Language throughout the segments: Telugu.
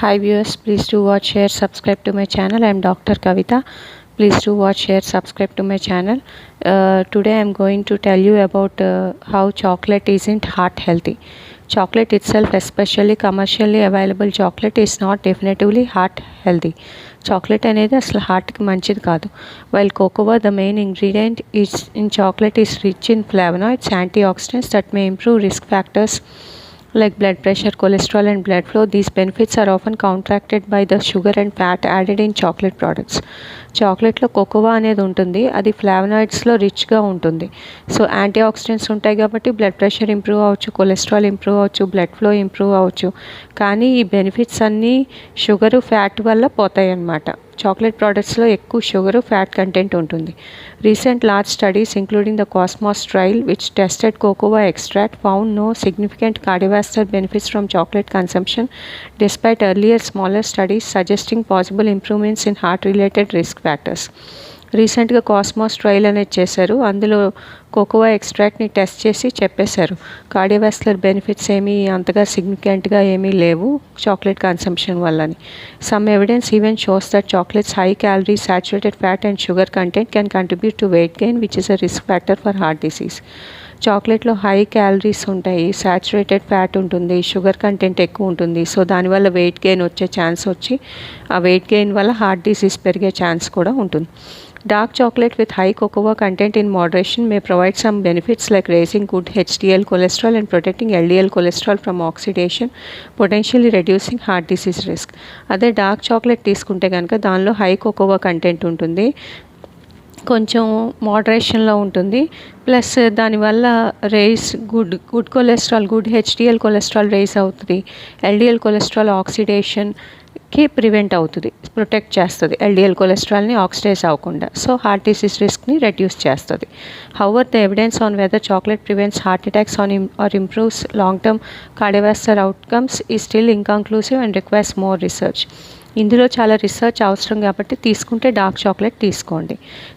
Hi viewers, please do watch, share, subscribe to my channel. I am Dr. Kavita. Please do watch, share, subscribe to my channel. Today I am going to tell you about how chocolate isn't heart healthy. Chocolate itself, especially commercially available chocolate, is not definitively heart healthy. Chocolate అనేది అసలు హార్ట్కి మంచిది కాదు. While cocoa, the main ingredient is in chocolate, is rich in flavonoids, antioxidants that may improve risk factors like blood pressure, cholesterol and blood flow. These benefits are often counteracted by the sugar and fat added in chocolate products. చాక్లెట్లో కోకోవా అనేది ఉంటుంది, అది ఫ్లావనాయిడ్స్లో రిచ్గా ఉంటుంది. సో యాంటీ ఆక్సిడెంట్స్ ఉంటాయి కాబట్టి బ్లడ్ ప్రెషర్ ఇంప్రూవ్ అవ్వచ్చు, కొలెస్ట్రాల్ ఇంప్రూవ్ అవ్వచ్చు, బ్లడ్ ఫ్లో ఇంప్రూవ్ అవ్వచ్చు. కానీ ఈ బెనిఫిట్స్ అన్నీ షుగరు ఫ్యాట్ వల్ల పోతాయి అన్నమాట. చాక్లెట్ ప్రోడక్ట్స్లో ఎక్కువ షుగరు ఫ్యాట్ కంటెంట్ ఉంటుంది. Recent large studies including the COSMOS trial which tested cocoa extract found no significant cardiovascular benefits from chocolate consumption despite earlier smaller studies suggesting possible improvements in heart related risk factors. రీసెంట్గా కాస్మోస్ ట్రయల్ అనేది చేశారు. అందులో కోకోవా ఎక్స్ట్రాక్ట్ని టెస్ట్ చేసి చెప్పేశారు కార్డియోవాస్కులర్ బెనిఫిట్స్ ఏమీ అంతగా సిగ్నిఫికెంట్గా ఏమీ లేవు చాక్లెట్ కన్సంప్షన్ వల్లని. Some evidence even shows that chocolates high calorie, saturated fat and sugar content can contribute to weight gain which is a risk factor for heart disease. చాక్లెట్లో హై క్యాలరీస్ ఉంటాయి, సాచురేటెడ్ ఫ్యాట్ ఉంటుంది, షుగర్ కంటెంట్ ఎక్కువ ఉంటుంది. సో దానివల్ల వెయిట్ గెయిన్ వచ్చే ఛాన్స్ వచ్చి ఆ వెయిట్ గెయిన్ వల్ల హార్ట్ డిసీజ్ పెరిగే ఛాన్స్ కూడా ఉంటుంది. Dark chocolate with high cocoa content in moderation may provide some benefits like raising good HDL cholesterol and protecting LDL cholesterol from oxidation, potentially reducing heart disease risk. అదే డార్క్ చాక్లెట్ తీసుకుంటే కనుక దానిలో హై కోకోవా కంటెంట్ ఉంటుంది, కొంచెం మోడరేషన్లో ఉంటుంది. ప్లస్ దానివల్ల good cholesterol, good HDL cholesterol rise అవుతుంది. ఎల్డిఎల్ కొలెస్ట్రాల్ ఆక్సిడేషన్కి ప్రివెంట్ అవుతుంది, ప్రొటెక్ట్ చేస్తుంది ఎల్డిఎల్ కొలెస్ట్రాల్ని ఆక్సిడైజ్ అవ్వకుండా. సో హార్ట్ డిసీజ్ రిస్క్ని రెడ్యూస్ చేస్తుంది. However the evidence on whether chocolate prevents heart attacks or improves long term cardiovascular outcomes is still inconclusive and requires more research. ఇందులో చాలా రీసెర్చ్ అవసరం కాబట్టి తీసుకుంటే డార్క్ చాక్లెట్ తీసుకోండి.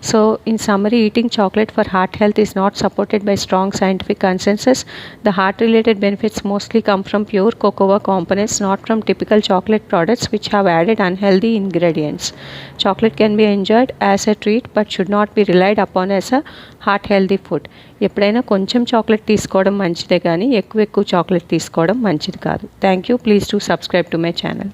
So in summary, eating chocolate for heart health is not supported by strong scientific consensus. The heart related benefits mostly come from pure cocoa components, not from typical chocolate products which have added unhealthy ingredients. Chocolate can be enjoyed as a treat but should not be relied upon as a heart healthy food. ఎప్పుడైనా కొంచెం చాక్లెట్ తీసుకోవడం మంచిదే కానీ ఎక్కువ చాక్లెట్ తీసుకోవడం మంచిది కాదు. Thank you. Please do subscribe to my channel.